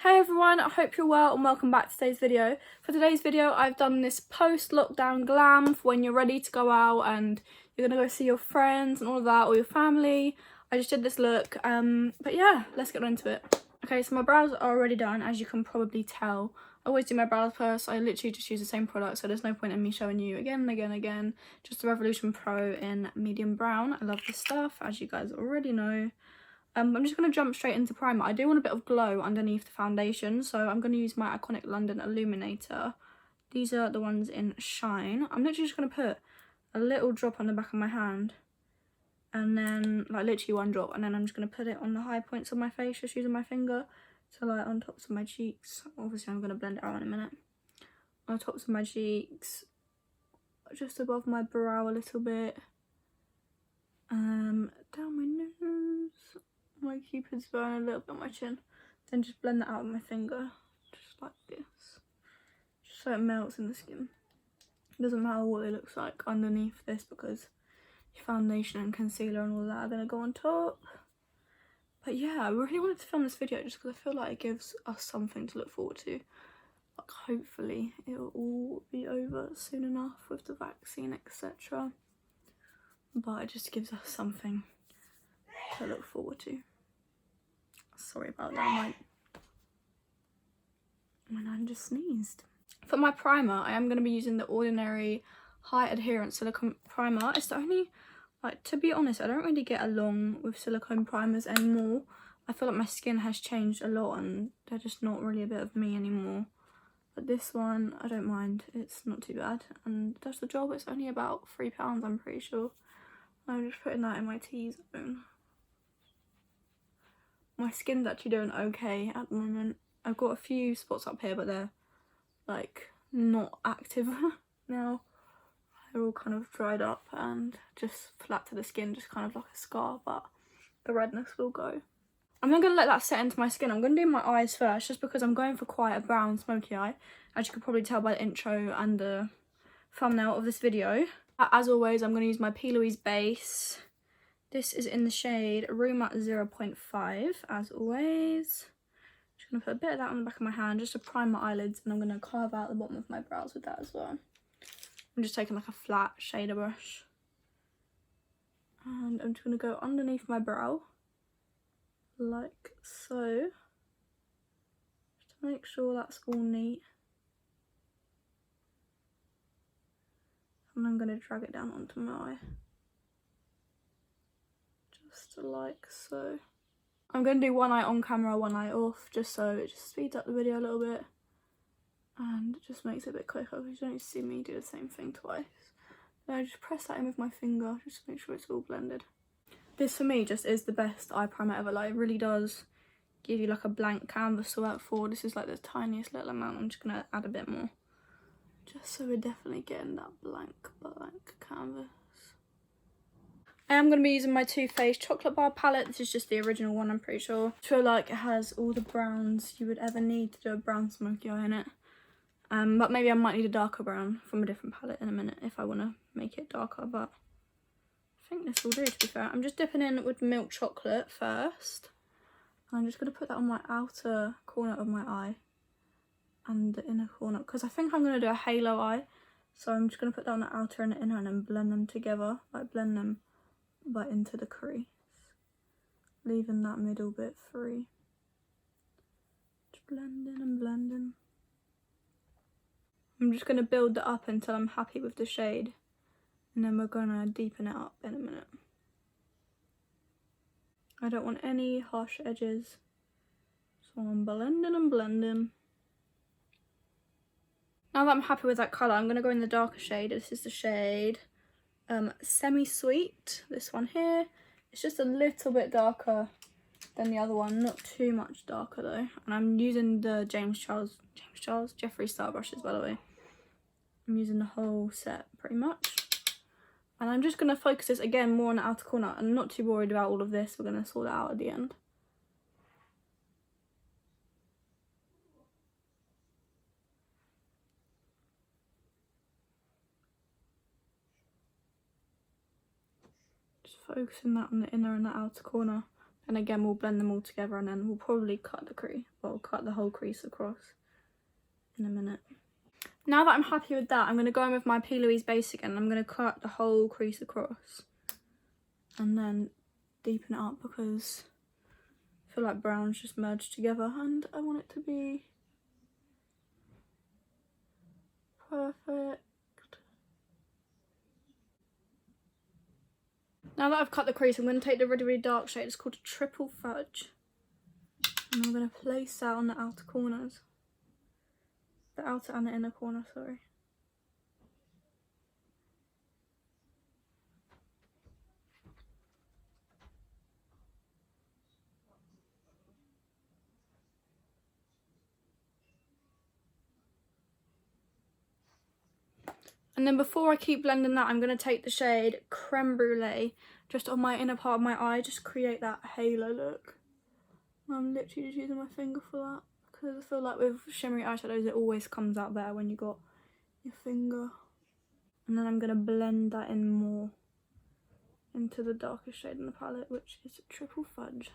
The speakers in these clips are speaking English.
Hey everyone, I hope you're well and welcome back to today's video. For today's video, I've done this post-lockdown glam for when you're ready to go out and you're gonna go see your friends and all of that, or your family. I just did this look, but yeah, let's get into it. Okay, so my brows are already done, as you can probably tell. I always do my brows first. I literally just use the same product, so there's no point in me showing you again and again and again. Just the Revolution Pro in medium brown. I love this stuff, as you guys already know. I'm just going to jump straight into primer. I do want a bit of glow underneath the foundation, so I'm going to use my Iconic London Illuminator. These are the ones in Shine. I'm literally just going to put a little drop on the back of my hand, and then, like, literally one drop, and then I'm just going to put it on the high points of my face, just using my finger. So, like, on tops of my cheeks. Obviously, I'm going to blend it out in a minute. On the tops of my cheeks, just above my brow a little bit. Down my nose. My cupid's bow, a little bit on my chin, then just blend that out with my finger, just like this, just so it melts in the skin. It doesn't matter what it looks like underneath this, because your foundation and concealer and all that are going to go on top. But yeah, I really wanted to film this video just because I feel like it gives us something to look forward to. Like, hopefully it'll all be over soon enough with the vaccine, etc. But it just gives us something to look forward to. Sorry about that, my nan just sneezed. For my primer, I am going to be using the Ordinary High Adherence Silicone Primer. It's the only, like, to be honest, I don't really get along with silicone primers anymore. I feel like my skin has changed a lot and they're just not really a bit of me anymore. But this one, I don't mind. It's not too bad and does the job. It's only about £3, I'm pretty sure. I'm just putting that in my T-zone. My skin's actually doing okay at the moment. I've got a few spots up here, but they're, like, not active now. They're all kind of dried up and just flat to the skin, just kind of like a scar, but the redness will go. I'm not going to let that set into my skin. I'm going to do my eyes first, just because I'm going for quite a brown smoky eye, as you could probably tell by the intro and the thumbnail of this video. As always, I'm going to use my P. Louise base. This is in the shade Room at 0.5, as always. Just going to put a bit of that on the back of my hand, just to prime my eyelids, and I'm going to carve out the bottom of my brows with that as well. I'm just taking, like, a flat shader brush. And I'm just going to go underneath my brow, like so. Just to make sure that's all neat. And I'm going to drag it down onto my eye. Just like so. I'm going to do one eye on camera, one eye off, just so it just speeds up the video a little bit and it just makes it a bit quicker, because you don't need to see me do the same thing twice. Then I just press that in with my finger just to make sure it's all blended. This for me just is the best eye primer ever. Like, it really does give you like a blank canvas to work for. This is like the tiniest little amount. I'm just going to add a bit more, just so we're definitely getting that blank canvas. I am going to be using my Too Faced Chocolate Bar palette. This is just the original one, I'm pretty sure. I feel like it has all the browns you would ever need to do a brown smoky eye in it. But maybe I might need a darker brown from a different palette in a minute if I want to make it darker. But I think this will do, to be fair. I'm just dipping in with milk chocolate first. And I'm just going to put that on my outer corner of my eye and the inner corner, because I think I'm going to do a halo eye. So I'm just going to put that on the outer and the inner and then blend them together. Like, blend them but into the crease, leaving that middle bit free. Just blending and blending. I'm just going to build that up until I'm happy with the shade, and then we're going to deepen it up in a minute. I don't want any harsh edges, so I'm blending and blending. Now that I'm happy with that colour, I'm going to go in the darker shade. This is the shade Semi-Sweet, this one here. It's just a little bit darker than the other one, not too much darker though. And I'm using the Jeffree Star brushes, by the way. I'm using the whole set pretty much. And I'm just going to focus this again more on the outer corner. I'm not too worried about all of this, we're going to sort it out at the end. Focusing that on the inner and the outer corner. And again, we'll blend them all together and then we'll probably cut the crease, well, cut the whole crease across in a minute. Now that I'm happy with that, I'm going to go in with my P. Louise base again. I'm going to cut the whole crease across and then deepen it up because I feel like browns just merged together and I want it to be perfect. Now that I've cut the crease, I'm going to take the really, really dark shade. It's called a Triple Fudge. And I'm going to place that on the outer corners. The outer and the inner corner, sorry. And then before I keep blending that, I'm going to take the shade Creme Brulee just on my inner part of my eye, just create that halo look. I'm literally just using my finger for that because I feel like with shimmery eyeshadows it always comes out better when you got your finger. And then I'm going to blend that in more into the darkest shade in the palette, which is Triple Fudge.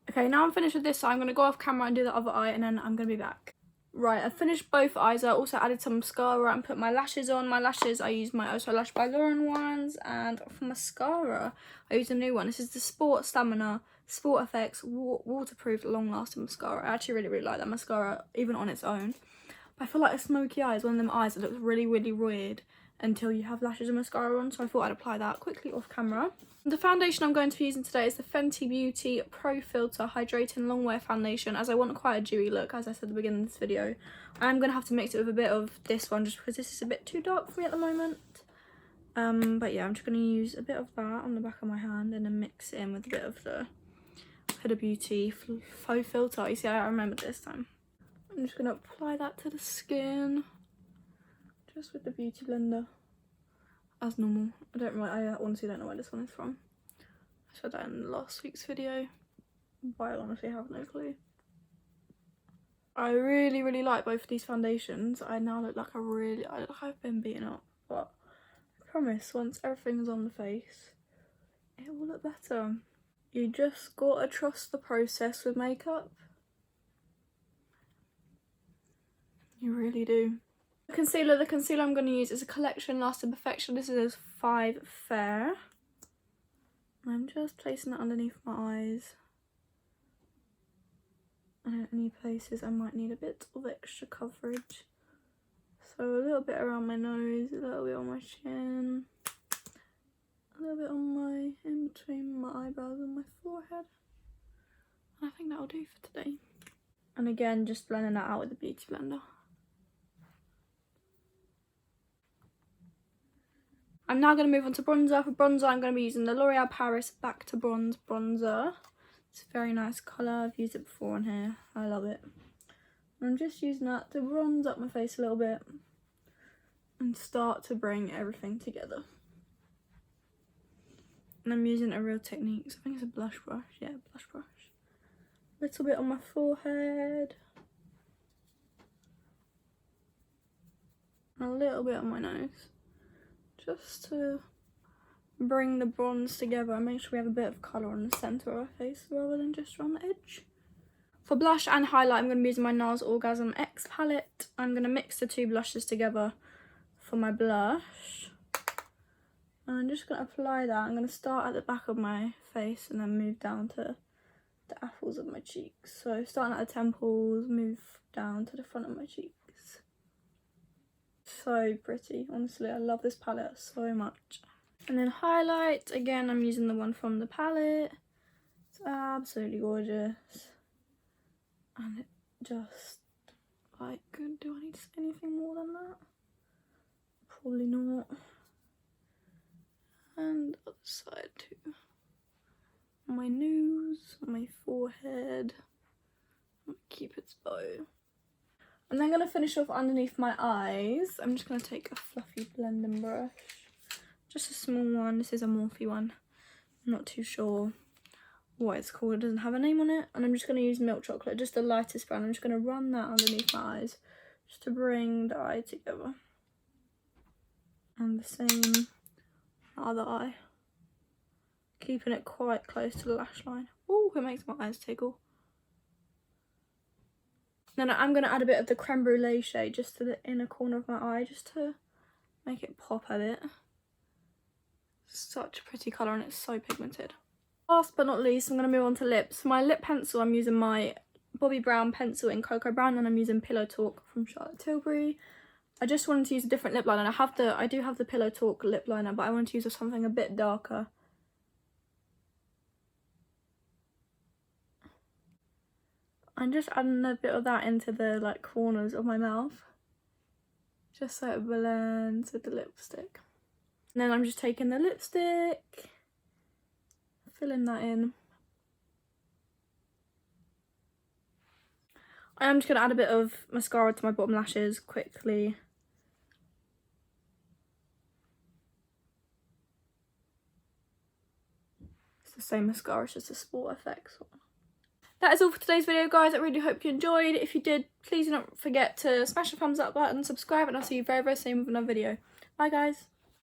Okay, now I'm finished with this, so I'm going to go off camera and do the other eye and then I'm going to be back. Right, I finished both eyes. I also added some mascara and put my lashes on. My lashes, I used my Also Lash by Lauren ones, and for mascara, I used a new one. This is the Sport Stamina Sport Effects waterproof long-lasting mascara. I actually really, really like that mascara, even on its own. But I feel like a smoky eye is one of them eyes that looks really, really weird until you have lashes and mascara on, so I thought I'd apply that quickly off camera. The foundation I'm going to be using today is the Fenty Beauty Pro Filter Hydrating Longwear Foundation, as I want quite a dewy look, as I said at the beginning of this video. I'm going to have to mix it with a bit of this one just because this is a bit too dark for me at the moment. But yeah, I'm just going to use a bit of that on the back of my hand and then mix it in with a bit of the Huda Beauty Faux Filter. You see, I remembered this time. I'm just going to apply that to the skin, just with the beauty blender, as normal. I honestly don't know where this one is from. I said that in last week's video, but I honestly have no clue. I really, really like both of these foundations. I now look like I look like I've been beaten up, but I promise once everything's on the face, it will look better. You just gotta trust the process with makeup. You really do. The concealer I'm going to use is a Collection Lasting Perfection. This is 5 Fair. I'm just placing it underneath my eyes. And in any places I might need a bit of extra coverage. So a little bit around my nose, a little bit on my chin, a little bit on in between my eyebrows and my forehead. And I think that'll do for today. And again, just blending that out with the beauty blender. I'm now going to move on to bronzer. For bronzer, I'm going to be using the L'Oreal Paris Back to Bronze bronzer. It's a very nice colour. I've used it before on here. I love it. I'm just using that to bronze up my face a little bit and start to bring everything together. And I'm using a Real Techniques. I think it's a blush brush. Yeah, blush brush. A little bit on my forehead. And a little bit on my nose. Just to bring the bronze together and make sure we have a bit of colour on the centre of our face rather than just around the edge. For blush and highlight, I'm going to be using my NARS Orgasm X palette. I'm going to mix the two blushes together for my blush. And I'm just going to apply that. I'm going to start at the back of my face and then move down to the apples of my cheeks. So starting at the temples, move down to the front of my cheeks. So pretty, honestly, I love this palette so much. And then highlight, again, I'm using the one from the palette. It's absolutely gorgeous. And it just, like, do I need to say anything more than that? Probably not. And other side too. My nose, my forehead, my Cupid's bow. And then I'm going to finish off underneath my eyes. I'm just going to take a fluffy blending brush. Just a small one. This is a Morphe one. I'm not too sure what it's called. It doesn't have a name on it. And I'm just going to use Milk Chocolate, just the lightest brown. I'm just going to run that underneath my eyes just to bring the eye together. And the same my other eye. Keeping it quite close to the lash line. Ooh, it makes my eyes tickle. Then I'm going to add a bit of the creme brulee shade just to the inner corner of my eye, just to make it pop a bit. Such a pretty colour and it's so pigmented. Last but not least, I'm going to move on to lips. For my lip pencil, I'm using my Bobbi Brown pencil in Cocoa Brown, and I'm using Pillow Talk from Charlotte Tilbury. I just wanted to use a different lip liner. I do have the Pillow Talk lip liner, but I wanted to use something a bit darker. I'm just adding a bit of that into the like corners of my mouth, just so it blends with the lipstick. And then I'm just taking the lipstick, filling that in. I am just going to add a bit of mascara to my bottom lashes quickly. It's the same mascara, it's just a Sport FX one. That is all for today's video, guys. I really hope you enjoyed. If you did, please do not forget to smash the thumbs up button, subscribe, and I'll see you very, very soon with another video. Bye, guys.